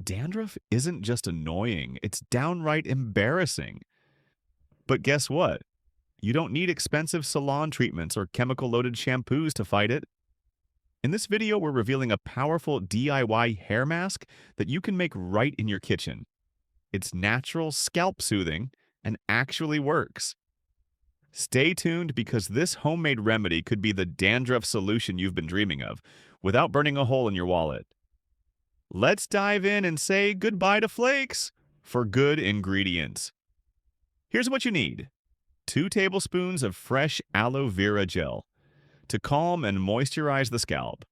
Dandruff isn't just annoying, it's downright embarrassing. But guess what? You don't need expensive salon treatments or chemical-loaded shampoos to fight it. In this video, we're revealing a powerful DIY hair mask that you can make right in your kitchen. It's natural, scalp soothing, and actually works. Stay tuned because this homemade remedy could be the dandruff solution you've been dreaming of, without burning a hole in your wallet. Let's dive in and say goodbye to flakes for good ingredients. Here's what you need. 2 tablespoons of fresh aloe vera gel to calm and moisturize the scalp.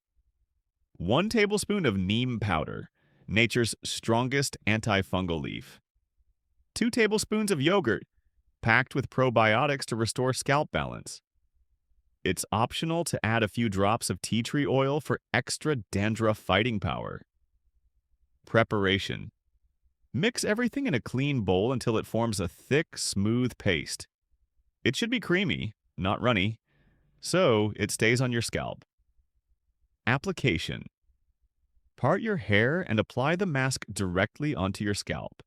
1 tablespoon of neem powder, nature's strongest antifungal leaf. 2 tablespoons of yogurt, packed with probiotics to restore scalp balance. It's optional to add a few drops of tea tree oil for extra dandruff fighting power. Preparation. Mix everything in a clean bowl until it forms a thick, smooth paste. It should be creamy, not runny, so it stays on your scalp. Application. Part your hair and apply the mask directly onto your scalp.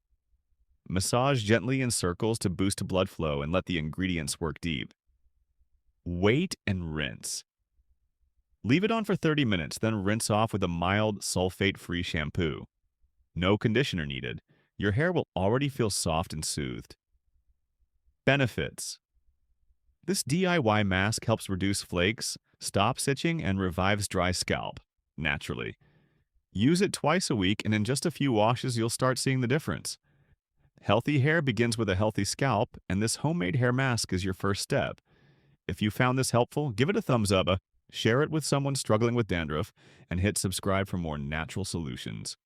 Massage gently in circles to boost blood flow and let the ingredients work deep. Wait and rinse. Leave it on for 30 minutes, then rinse off with a mild, sulfate-free shampoo. No conditioner needed. Your hair will already feel soft and soothed. Benefits. This DIY mask helps reduce flakes, stops itching, and revives dry scalp, naturally. Use it twice a week, and in just a few washes, you'll start seeing the difference. Healthy hair begins with a healthy scalp, and this homemade hair mask is your first step. If you found this helpful, give it a thumbs up, share it with someone struggling with dandruff, and hit subscribe for more natural solutions.